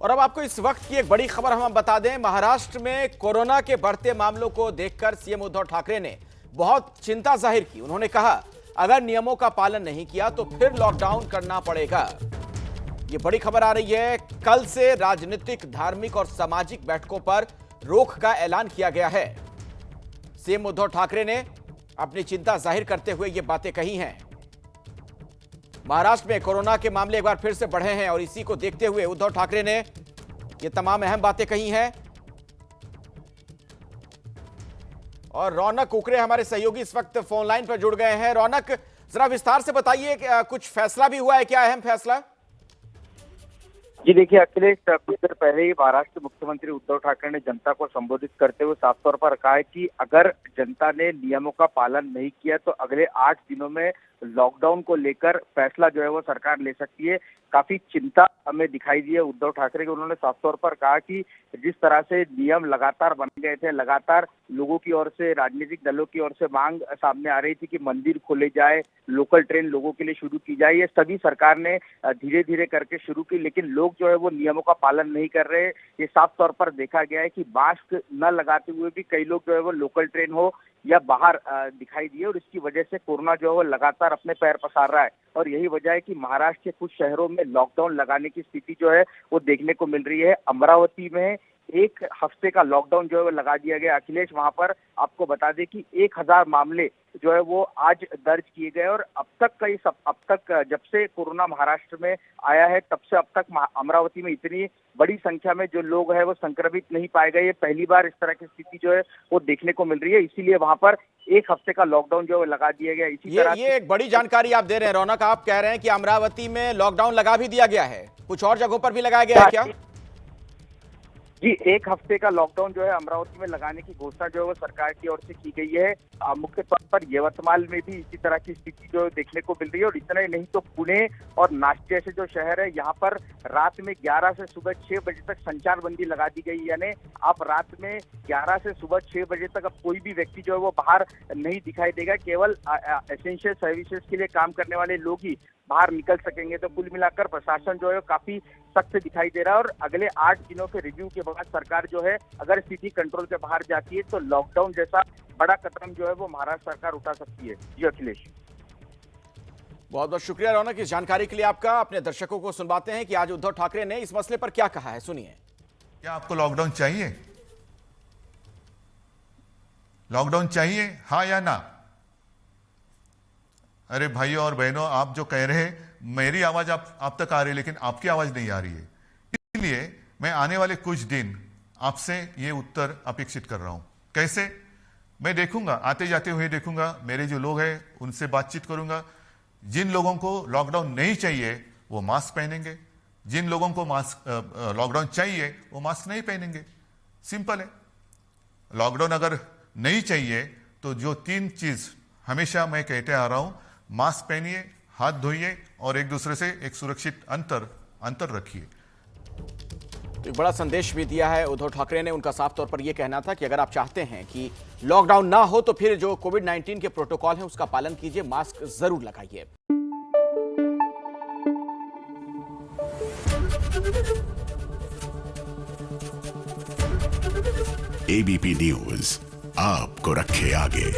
और अब आपको इस वक्त की एक बड़ी खबर हम बता दें। महाराष्ट्र में कोरोना के बढ़ते मामलों को देखकर सीएम उद्धव ठाकरे ने बहुत चिंता जाहिर की। उन्होंने कहा, अगर नियमों का पालन नहीं किया तो फिर लॉकडाउन करना पड़ेगा। ये बड़ी खबर आ रही है। कल से राजनीतिक, धार्मिक और सामाजिक बैठकों पर रोक का ऐलान किया गया है। सीएम उद्धव ठाकरे ने अपनी चिंता जाहिर करते हुए ये बातें कही हैं। महाराष्ट्र में कोरोना के मामले एक बार फिर से बढ़े हैं और इसी को देखते हुए उद्धव ठाकरे ने ये तमाम अहम बातें कही हैं। और रौनक कुकरे हमारे सहयोगी इस वक्त फोन लाइन पर जुड़ गए हैं। रौनक, जरा विस्तार से बताइए, कुछ फैसला भी हुआ है क्या, अहम फैसला? जी देखिए अखिलेश, कुछ देर पहले ही महाराष्ट्र मुख्यमंत्री उद्धव ठाकरे ने जनता को संबोधित करते हुए साफ तौर पर कहा है कि अगर जनता ने नियमों का पालन नहीं किया तो अगले 8 दिनों में लॉकडाउन को लेकर फैसला जो है वो सरकार ले सकती है। काफी चिंता हमें दिखाई दी है उद्धव ठाकरे की। उन्होंने साफ तौर पर कहा कि जिस तरह से नियम लगातार बन गए थे, लगातार लोगों की ओर से, राजनीतिक दलों की ओर से मांग सामने आ रही थी कि मंदिर खोले जाए, लोकल ट्रेन लोगों के लिए शुरू की जाए, ये सभी सरकार ने धीरे धीरे करके शुरू की, लेकिन लोग जो है वो नियमों का पालन नहीं कर रहे। ये साफ तौर पर देखा गया है कि मास्क न लगाते हुए भी कई लोग जो है वो लोकल ट्रेन हो या बाहर दिखाई दिए और इसकी वजह से कोरोना जो है वो लगातार अपने पैर पसार रहा है। और यही वजह है कि महाराष्ट्र के कुछ शहरों में लॉकडाउन लगाने की स्थिति जो है वो देखने को मिल रही है। अमरावती में 1 हफ्ते का लॉकडाउन जो है वो लगा दिया गया। अखिलेश, वहां पर आपको बता दें कि 1000 मामले जो है वो आज दर्ज किए गए और अब तक जब से कोरोना महाराष्ट्र में आया है तब से अब तक अमरावती में इतनी बड़ी संख्या में जो लोग हैं वो संक्रमित नहीं पाए गए। ये पहली बार इस तरह की स्थिति जो है वो देखने को मिल रही है, इसीलिए वहां पर 1 हफ्ते का लॉकडाउन जो है लगा दिया गया। इसी तरह ये एक बड़ी जानकारी आप दे रहे हैं रौनक। आप कह रहे हैं कि अमरावती में लॉकडाउन लगा भी दिया गया है, कुछ और जगहों पर भी लगाया गया है क्या? जी, 1 हफ्ते का लॉकडाउन जो है अमरावती में लगाने की घोषणा जो है वो सरकार की ओर से की गई है। मुख्य तौर पर यवतमाल में भी इसी तरह की स्थिति जो देखने को मिल रही है। और इतना ही नहीं तो पुणे और नासिक जैसे जो शहर है, यहाँ पर रात में 11 से सुबह 6 बजे तक संचार बंदी लगा दी गई। यानी आप रात में 11 से सुबह 6 बजे तक अब कोई भी व्यक्ति जो है वो बाहर नहीं दिखाई देगा। केवल एसेंशियल सर्विसेज के लिए काम करने वाले लोग ही बाहर निकल सकेंगे। तो कुल मिलाकर प्रशासन जो है काफी सख्त दिखाई दे रहा है और अगले 8 दिनों के रिव्यू के बाद सरकार जो है अगर स्थिति कंट्रोल के बाहर जाती है तो लॉकडाउन जैसा बड़ा कदम जो है वो महाराष्ट्र सरकार उठा सकती है। जी अखिलेश, बहुत बहुत शुक्रिया रौनक इस जानकारी के लिए आपका। अपने दर्शकों को सुनवाते हैं कि आज उद्धव ठाकरे ने इस मसले पर क्या कहा है, सुनिए। क्या आपको लॉकडाउन चाहिए? लॉकडाउन चाहिए, हाँ या ना? अरे भाइयों और बहनों, आप जो कह रहे हैं, मेरी आवाज आप तक आ रही है लेकिन आपकी आवाज नहीं आ रही है। इसलिए मैं आने वाले कुछ दिन आपसे ये उत्तर अपेक्षित कर रहा हूं। कैसे? मैं देखूंगा, आते जाते हुए देखूंगा, मेरे जो लोग हैं उनसे बातचीत करूंगा। जिन लोगों को लॉकडाउन नहीं चाहिए वो मास्क पहनेंगे, जिन लोगों को लॉकडाउन चाहिए वो मास्क नहीं पहनेंगे। सिंपल है। लॉकडाउन अगर नहीं चाहिए तो जो 3 चीज हमेशा मैं कहते आ रहा हूं, मास्क पहनिए, हाथ धोइए और एक दूसरे से एक सुरक्षित अंतर रखिए। तो एक बड़ा संदेश भी दिया है उद्धव ठाकरे ने। उनका साफ तौर पर यह कहना था कि अगर आप चाहते हैं कि लॉकडाउन ना हो तो फिर जो कोविड-19 के प्रोटोकॉल हैं उसका पालन कीजिए, मास्क जरूर लगाइए। एबीपी न्यूज आपको रखे आगे।